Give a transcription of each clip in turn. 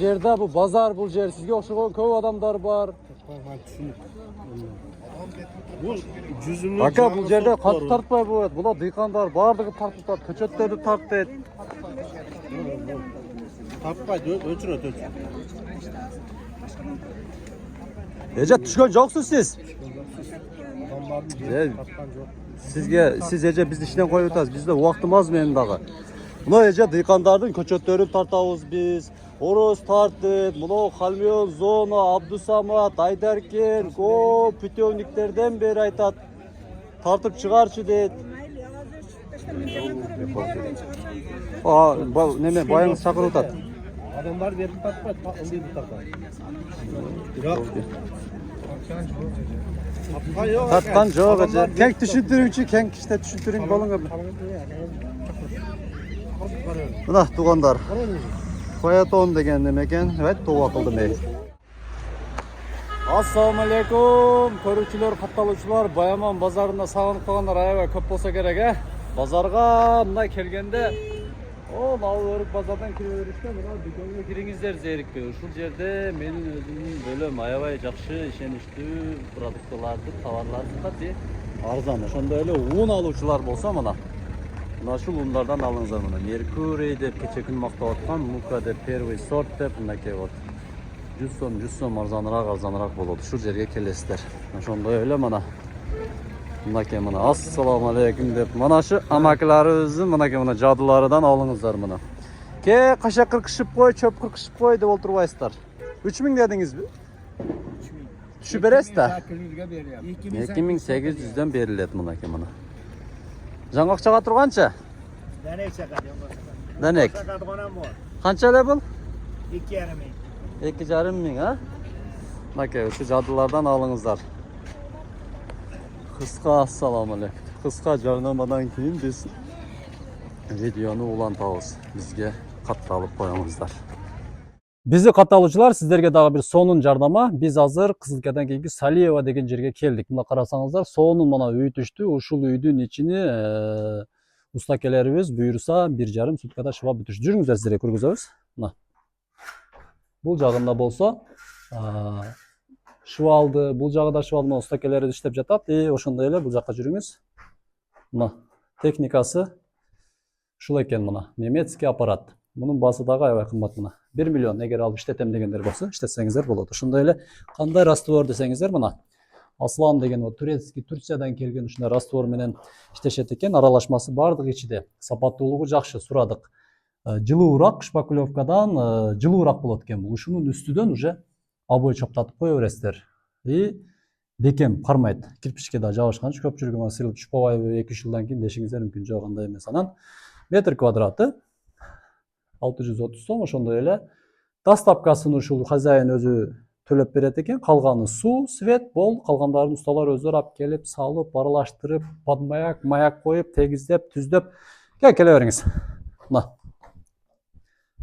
Жерде bu bazar bu jer sizge okşagan köp adamlar var. Bu жүзүмө Aka bu жерде катты тартпай болот. Була дыйкандар бардыгы тартып турат, көчөттөрдү тартып. тартпайт, өчүрөт. Эже түшкөн жоксуз сиз. Siz эже бизди иштен коюп атасыз. Бизде убактым аз менин дагы. Мына эже дыйкандардын көчөттөрүн тартабыз биз. Орос тартып, мына Халмион, Зона, Абдусамат, Айдаркен, көп пүтөөнүктерден бери айтат. Тартып чыгарчы дейт. Неме баяңыз чакырып атат. Адамдар берип тартпайт, ылдый тартат. Тарткан жок эже. Кең түшүндүрүүчү, кең киште түшүндүрүң болуңар. Мына туугандар. Фаятон деген неме экен. Evet, тоо кылдым мен. Ассаламу алейкум, көрүүчүлөр, катталуучулар, Баяман базарында сагынып калгандар аябай көп болсо керек, Базарга мына келгенде, ал өрүк базардан кире бериште, мына дүкөнгө кириңиздер зерикпей. Ушул жерде менин өзүмдүн бөлөм аябай жакшы, ишеничтүү продуктыларды, товарларды сатат, арзан. Ошондой эле ун алуучулар болсо мына ушул ундардан алыңыздар мына. Меркурий деп кече күн мактап аткан, Мука деп первый сорт деп мынакей вот. 100 сом арзаныраак болот. Ушул жерге келесиздер. Ошондой эле мына. Мынакей мына ассаламу алейкум деп мына ушу амакаларыбыздын мынакей мына жадыларыдан алыңыздар мына. Ке кашак кыркышып кой, чөп кыркышып кой деп олтурбайсыздар. 3000 дедиңизби? 3000. Түшүп бересиз да? 2800дөн берилет мынакей мына. Жаңа акчага турганча? Дәнек чакады. Дәнек. Канча эле бул? 2,5 миң. 2,5 миң, а? Мынакей, ушу жадылардан алыңыздар. Кыска ассаламу алейкум. Кыска жарнамадан кийин биз видеону улантабыз. Бизге катталып коюңуздар. Бизди катталуучулар, сиздерге дагы бир сонун жардама. Биз азыр Кызылкадан кийинки Салиева деген жерге келдик. Мына карасаңыздар, сонун мына үй түштү. Ушул үйдүн ичини устакелерибиз буйруса 1,5 суткада шыбап бүтүш. Жүрүңүздөр сиздерге көргөзөбүз. Мына. Бул жагында болсо шыбалды, бул жагында шыбалды устакелери иштеп жатат. Ошондой эле бул жакка жүрүңүз. Мына техникасы ушул экен мына. Немецкий аппарат. Мунун баасы дагы аябай кымбат мына. 1 миллион эгер алып иштетем дегендер болсо, иштетсеңиздер болот. Ошондой эле кандай раствор десеңиздер мына. Аслан деген Турциядан келген ушундай раствор менен иштешет экен. Аралашмасы бардыгы ичиде. Сапаттуулугу жакшы, сурадык. Жылуураак шпаклевкадан жылуураак болот экен. Ушунун үстүдөн уже обой чоптотуп кое бересиздер. Бекем кармайт. Кирпичке да жабышкан, көп жүргөн сыйылып түшпөбайбы 2-3 жылдан кийин дешиңиздер мүмкүн. Жок, андай эмес. Анан метр квадраты 630 сом, ошондой эле доставкасын ушул хозяин өзү төлөп берет экен. Калганы суу, свет, бол, калгандарын усталар өздөрү алып келип, салып, аралаштырып, подмаяк, маяк коюп, тегиздеп, түздөп. Келе бериңиз. Мына.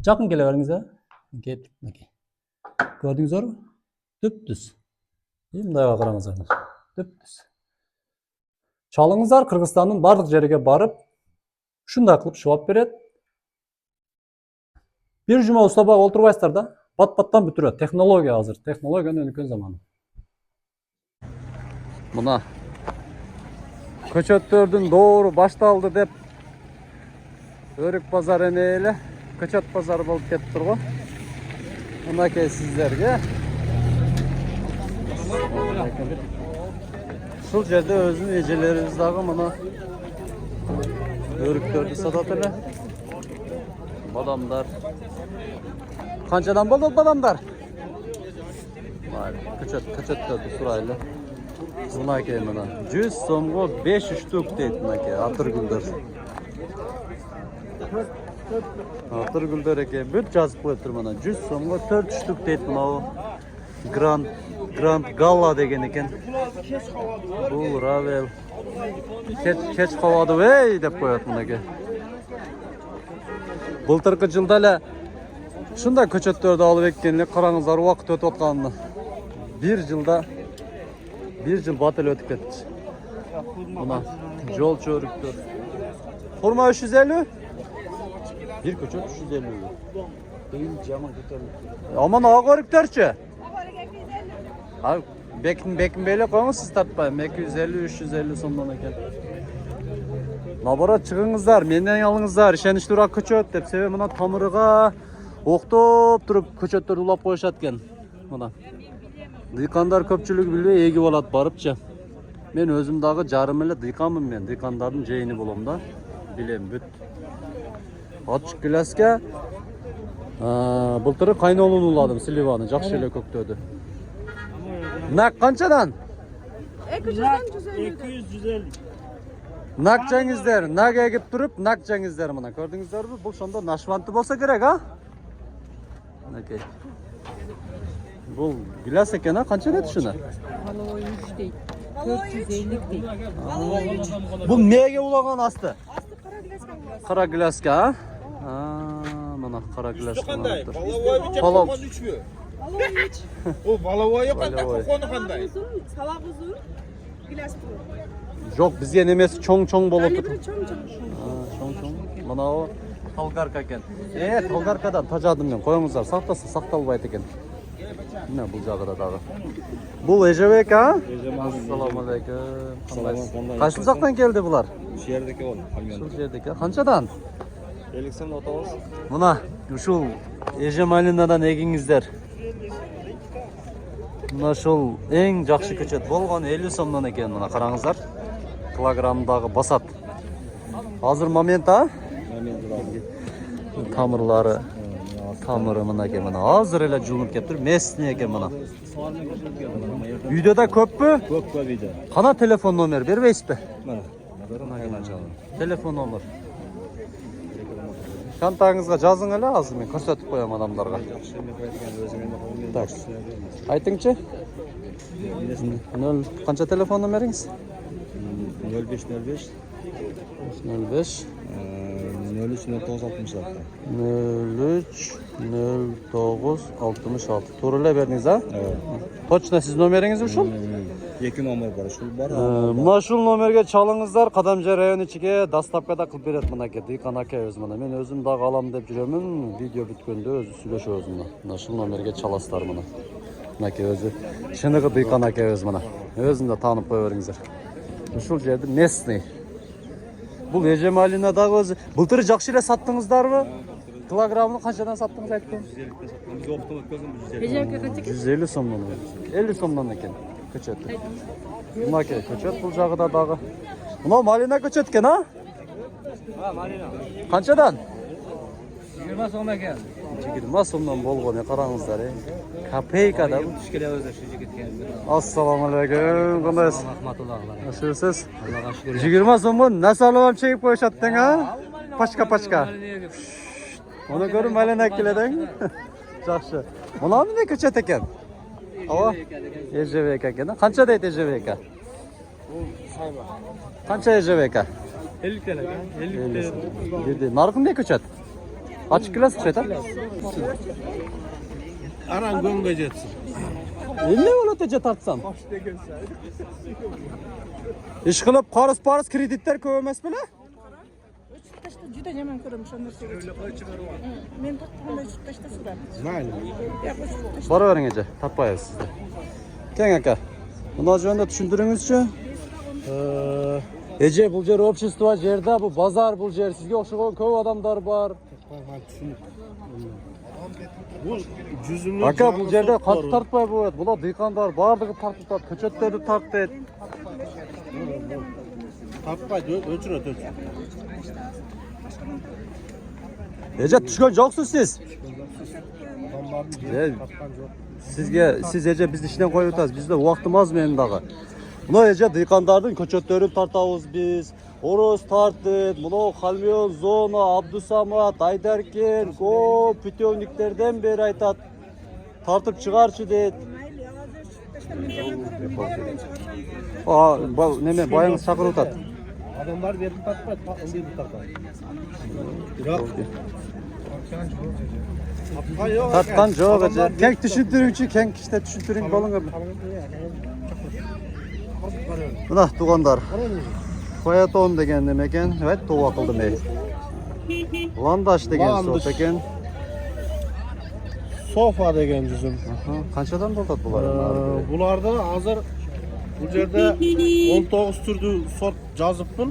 Жакын келе бериңиз, Кеттик, мынакей. Көрдүңүздөрбү? Түптүз. Мындайга караңыздар. Түптүз. Чалыңыздар, Кыргызстандын бардык жериге барып, ушундай кылып шыбап берет. Bir cuma ustaba olturbaysızlar da pat-pattan бүтүрөт. Технология азыр. Технологиянын өнүккөн заманы. Мына көчөттөрдүн доору башталды деп өрүк базары эле көчөт базары болуп кетип тургу. Мынакей сиздерге. Ушул жерде өзүнүн эжелерибиз дагы мына өрүктөрдү сатат эле. Badamlar. Kançadan boldu badamlar? Köçöttörдү сурайлы. Мынакей мына 100 сомго 5 штук дейт мынакей атыргүлдөр. Атыргүлдөр эке бүт жазып коюптур мына 100 сомго 4 штук дейт мына. Гранд Галла деген экен. Бул Равел. Кеч кабады деп коет мынакей. Былтыркы жылда эле ушундай көчөттөрдү алып эккенде караңыздар убакыт өтүп атканын. 1 жыл бат эле өтүп кетти. Мына жол чөрүктөр. Хурма 350? Bir köçök 350. Değil camı tutalım. Aman ağa körüklerçi. Abi bekin beyle koyun siz tartmayın. 250-350 sondan eken. Labora çıkыңыздар, menden alыңыздар. Işenişli urak köçöt деп. Себебі мына тамырыға оқтоп тұрып көчөттөрдү улап коюшат экен. Мына. Дыйкандар көпчүлүгү билбей эгип алат барыпчы. Мен өзүм дагы жарым эле дыйканмын мен. Дыйкандардын жейини болом да. Билем бүт. Ачык класска былтыры кайнолууну уладым, сливаны жакшы эле көктөдү. Нак канчадан? 200-150. Nak cengizler, nak egip durup nak cengizler mına. Gördüğünüzler mi? Bu sonda naşvantı bolsa gerek ha? Okey. Bu bilas eken ha? Kança net şuna? Valoy 3 değil. 450 değil. Bu neye ulagan astı? Aslı kara glaska burası. Kara glaska ha? Mana kara glaska. Qanday? manadır. Balavoy bicha Palov. qo'qon 3 mü? Valoy 3. O balavoy qanday? Balavoy. Qo'qoni qanday? Uzun, salak uzun. Glas bu. Yok bizge nemesi çoğ bol Yani otur. bir çom çom. Çoğ. Mana o talgarka eken. Talgarkadan tacadım ben. Koyuңuzдар, saqtasa saqtalbayt eken. Mine bu jagıda dagı. Bu Ejebek ha? Assalamu alaykum. Kaç uzaktan geldi bular? Şu yerdeki ol. Şu yerdeki. Kançadan? Eleksen otobüs. Mına uşul Ejemalina'dan egingizler. Mına şol eng jakşı köçöt bolgon 50 somdan eken mına karаңыздар. Kilogramdagı basat. Hazır moment ha? Tamırları tamırı mına eken mına. Hazır ele julunуп kep tur. Mesni eken mına. Videoda köp mü? Ko'p video. Kana telefon nomer berbeysiz mi? Mana. Telefon nomer. Kantağınızga жазың эле азыр мен көрсөтүп коем адамдарга. Так. Айтыңчы? 0 канча телефон номериңиз? 0505 05 03 0966. 03 09 66. To'g'ri эле бердиңиz ha? Точно siz номериңиz ушул? Екі номер бар, шул бар. Мына ушул номерге чалыңыздар. Кадамжай району ичиге доставкада кылып берет мынаке. Дыйкан ака өз мына. Мен өзүм дагы алам деп жүрөмүн. Видео бүткөндө өзү сүйлөшөбүз мына. Мына ушул номерге чаласыздар мына. Мынаке өзү чыныгы Дыйкан ака өз мына. Өзүн да таанып кое бериңиздер. Ушул жерде местный. Бул Ежемалинадагы өзү былтыр жакшы эле саттыңыздарбы? Килограммын канчадан саттыңыз айттым? 150 Biz oqtib o'tkazdim 150. Ejevka kaçık. 150 сомдон. 50 сомдон экен көчөт. Мынаке көчөт бул жагыда дагы. Мына малина көчөт экен, а? Marina. Канчадан? 20 so'm ekan. 20 сомдон болгон, караңыздар, Копейка да. Tush kelyapti shu yigitga. Assalomu alaykum. Qandaysiz? Rahmatulloh. Yaxshimisiz? Allohga shukr. 20 so'mga nasol ham chekib qo'yishatding, ha? Pachka. Onu ko'rib malina kelading. Yaxshi. Mana nima ko'chat ekan? Ava? Ejebeka ekan. Qancha deydi Ejebeka? Qancha Ejebeka? 50 TL. 50 TL. Dedi. Narxı ne ko'chat? Açık klas ko'chat. Aran go'ngga jetsin. Endi bo'ladi tartsam. Ish qilib qarz kreditlar ko'p emas bile? Taşta juda yomon ko'raman shunday so'rayman. Men taqqanda taşta so'rayman. Mayli. Boravering eje, tapmaysiz sizda. Keng aka. Buni joyda tushuntiringizchi? Eje bu yer общество жерде, bu bozor bu yer. Sizga o'xshagan ko'p odamlar bor. Bu жүзүмнүн Aka bu yerde qattiq tartpay bo'ladi. Bular dehqonlar bardigi tartib, ko'chatlarni tartib. Tapmaydi, o'chirot. Eje tushgan jo'qsiz siz. Siz eje biz ishdan qo'yib o'tasiz. Bizda vaqtimiz men dag'i. Buna eje dehqonlarning ko'chatlarini tartamiz biz. Oros tartib, buna Xalmiyon zona, Abdusamad, Aydarken, ko'p pütevniklerden beri aytat. Tartib chiqarchi deydi. Neme bayınız çakırıp tat. Adamlar verip tapmaydi, indi bu tarafa. Tatkan жоқ eje. Keng tushuntiruvchi, keng kishida tushuntiring bo'linglar. Mına tuğandar. Fayaton degen neme eken? Evet, tova qildim ey. Landaş degen so'z eken. sofa degan жүзім. Qanchadan bo'ladi bular? Bularda hozir bu yerda 19 turli sort yozibman.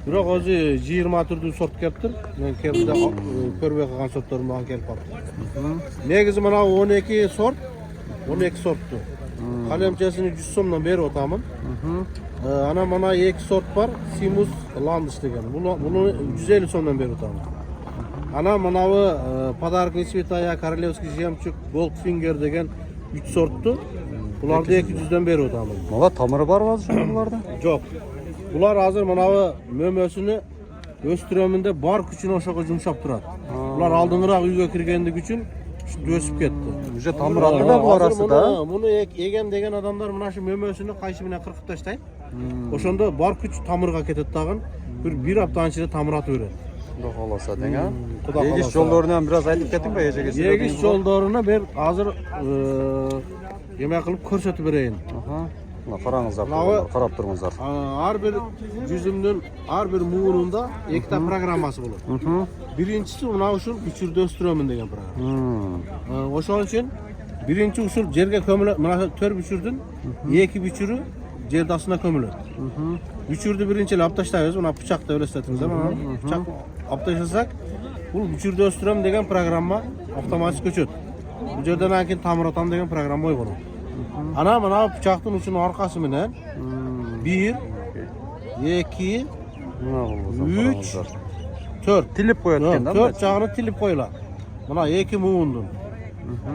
Biroq o'zi 20 turli sort kelibdir. Men kelibda ko'rmay qolgan sortlarim bilan kelib qoldi. Negizi mana 12 sort, 12 sorttu. Qalamchasini 100 so'mdan berib o'taman. Ana mana 2 sort bor, Simus Landish degan. Buni 150 so'mdan berib o'taman. Ana manavi Podarkniy Svetoya, Korolevskiy Жемчуг, Goldfinger degan 3 sorttu. Bularni 200 dan berib o'taman. Mana tamiri bor hozir bularda? Yo'q. Bular hozir manavi mo'mosini o'stiramında bor kuchini o'shaga yumshab turadi. Ular oldinroq uyga kirganligi uchun o'sib ketdi. Uje tamir oldi-da bu orasida. Buni egan degan odamlar mana shu mo'mosini qaysi bilan qirqib tashlaydi. O'shanda bor kuch tamirga ketadi tag'in. Bir hafta ichida tamir ataveradi. Xudo xolasa deng ha. Xudo Yegish xolasa. yo'llarini ham biraz aytib keting ba yejaga. Yegish yo'llarini ber hozir yemek qilib ko'rsatib berayin. Mana qarangizlar, qarab turingizlar. Har bir yüzümün har bir muğununda ikkita programmasi bo'ladi. Birinchisi mana shu bichirda o'stiraman degan program. O'shaning uchun birinchi usul yerga ko'miladi. Mana 4 bichirdan 2 bichiri yerda ostuna ko'miladi. Bichirni birinchilab olib tashlaymiz. Mana pichoqda o'rasatamiz. Mana pichoq olib tashlasak, bu bichirda o'stiraman degan programma avtomatik o'chadi. Bu yerdan keyin ta'mirlatam degan programma qo'yiladi. Ana mana pichoqning uchini orqasi bilan 1 2 3 4 tilib qo'yayotganda 4 chog'ini tilib qo'yiladi. Mana 2 muğundan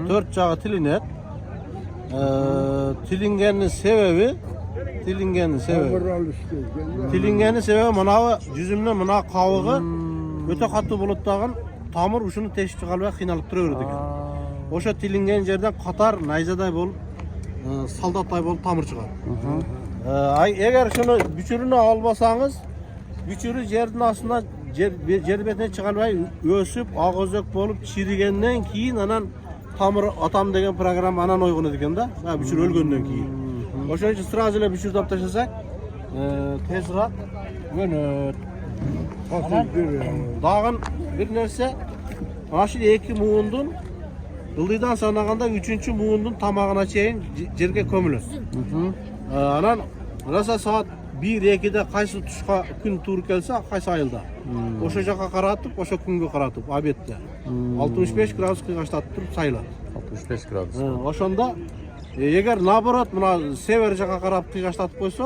4 chog'i tilinadi. Tilinganning sebebi mana yüzümden mana qavig'i o'ta qattiq bo'lib tag'in tamir ushuni teshib chiqarmay qiynalib turaverdi ekan. O'sha tilingan yerdan qator nayzaday bo'lib soldatday bo'lib tamir chiqadi. Agar shuni bichirini olmasangiz, bichiri yerning ostidan yer betiga chiqarmay o'sib, og'izak bo'lib chirigandan keyin anan tamir atam degan programma anan uyg'onadi ekanda, bichir o'lgandan keyin. O'shaning uchun sirozlar bichirni olib tashlasak, tezroq yonadi. Dag'in bir narsa, mana shu 2 muğundan Ildidan sanaganda 3-cü muğundan tamağına çeyin yerga ko'miladi. Anan rosa soat 1-2'de qaysi tushqa kun to'g'ri kelsa, qaysi ayilda. O'sha joqqa qaratib, o'sha kunga qaratib, obedda. 65 gradus qiyg'ashlatib turib sayladi. 65 gradus. O'shanda agar naborot mana sever joqqa qarab qiyg'ashlatib qo'ysa,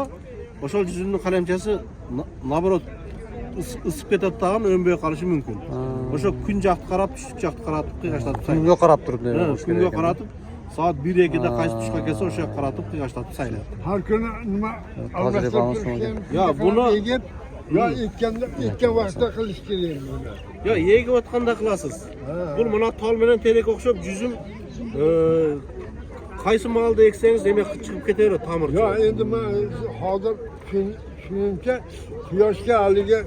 o'sha yüzümning qalamchasi naborot ısıp ketadi tag'in o'nbay qolishi mumkin. O'sha kun joqni qarab, tushlik joqni qarab qiyg'ashlatib sayladi. Kunga qarab turib kunga qaratib, soat 1-2'de qaysi tushqa kelsa, o'sha qaratib qiyg'ashlatib sayladi. Har kuni nima Ya buni yo ekkan vaqtda qilish kerak buni. Yo yegib o'tganda qilasiz. Bu mana tol bilan terek o'xshab yüzüm qaysi malda eksangiz demak chiqib ketaveradi tamir. Yo endi men hozir shuncha quyoshga haliga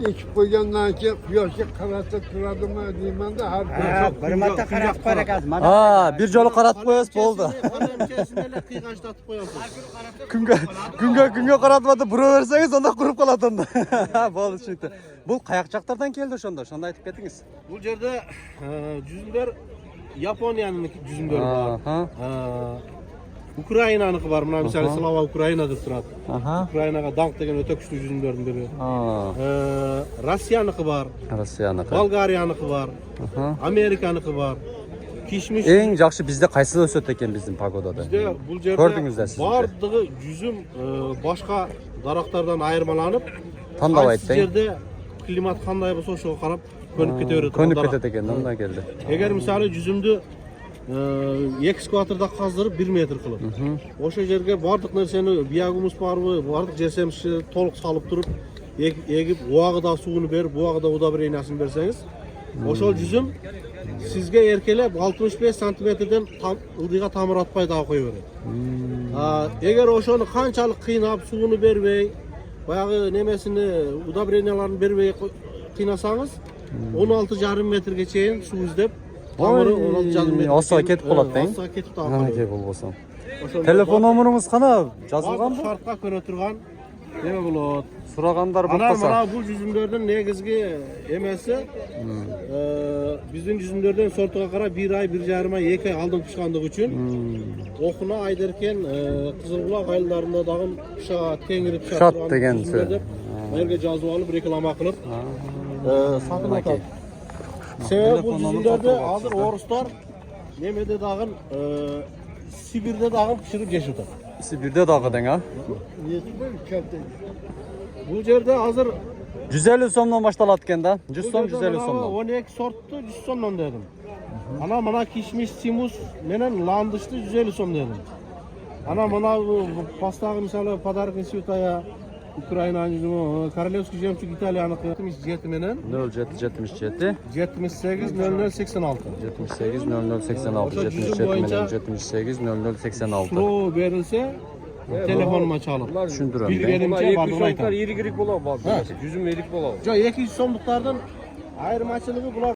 ekib qo'ygandan keyin quyoshga qaratib turadimi deymanda har Bir marta qarab qo'yarkansiz. Bir jo'li qaratib qo'yasiz bo'ldi. Qalamchasini qiyg'ashlatib qo'yasiz. Kunga qaratmadi, buraversangiz onda qurib qoladi unda. Bo'ldi tushunti. Bu qayoqchaqlardan keldi o'shanda? Shunda aytib ketingiz. Bu yerda yüzümler Yaponiyaning yüzümleri var. Ukrainaniki var. Mana misol Slava Ukraina deb turadi. Ukrainaga dank degan o'ta kuchli yüzümlerdan biri. Rossiyaniki var. Rossiyaniki. Bolgariyaniki var. Amerikaniki var. Kishmish. Eng yaxshi bizda qaysi o'sadi ekan bizning pagodada? Bizda bu yerda ko'rdingizlar siz. Bardigi yüzüm boshqa daraxtlardan ayirmalanib, tanlab aytding. Bu yerda klimat qanday bo'lsa o'shaga qarab ko'nib ketaveradi. Ko'nib ketadi ekan, undan keldi. Agar misol yüzümni ekskavatorda qazdirib 1 metr qilib, o'sha yerga barliq narsani biyagumus barmi, barliq jersemishni to'liq solib turib, egib, uog'ida suvini berib, uog'ida udabriynasini bersangiz, o'sha yüzüm sizga erkelab 65 santimetrdan ildiga tamir atmay da qo'yaveradi. Agar o'shani qanchalik qiynab, suvini bermay, boyagi nemesini, udabreynalarni bermay qiynasangiz, 16,5 metrga cheyin suv izlab tamiri 16,5 metr. Osonga ketib qoladi-da. Osonga ketib qoladi. Bo'lmasam. Telefon nomeringiz qana? Yozilgan bu? Shartga ko'ra turgan Neme bulut. Suraganlar Ana boqasa. mana bu yüzümlerden negizgi emesi bizning yüzümlerden sortuga qarab 1 ay 1,5 ay 2 ay aldın pişkandık üçün okuna ayderken Kızılbuloq aylarında dağın pişa tengiri pişa Pişat turgan degen yüzümler söz. dep yerge жазып alıp reklama kılıp satın Okey. atat. Sebebi bu Telefonunu yüzümlerde satып hazır almışlar. oruslar nemede dağın Sibir'de dağın pişirip yeşildir. Sibirde dağıdın ha. Yetmez kente. Bu yerde hazır 150 somdan baştalat ekan da. 100 som Bu 150 yerda somdan. 12 sorttu 100 somdan dedim. Ana mana kişmiş, simus menen landıştı 150 som dedim. Ana mana bu pastagı misалы подарок Святая Ukrayna yüzümü Korolevskiy Жемчуг İtalyanıkı 77 menen 0777 78 0086. 78 0086 Orada 77 boyunca- menen 78 0086. Slow verilse telefonuma çalıp. Tushuntiram. Bilgenimce bardığını aytam. Yirik bola bor. Yüzüm yirik bola. Jo 200 somluklardan ayırmaçılığı bular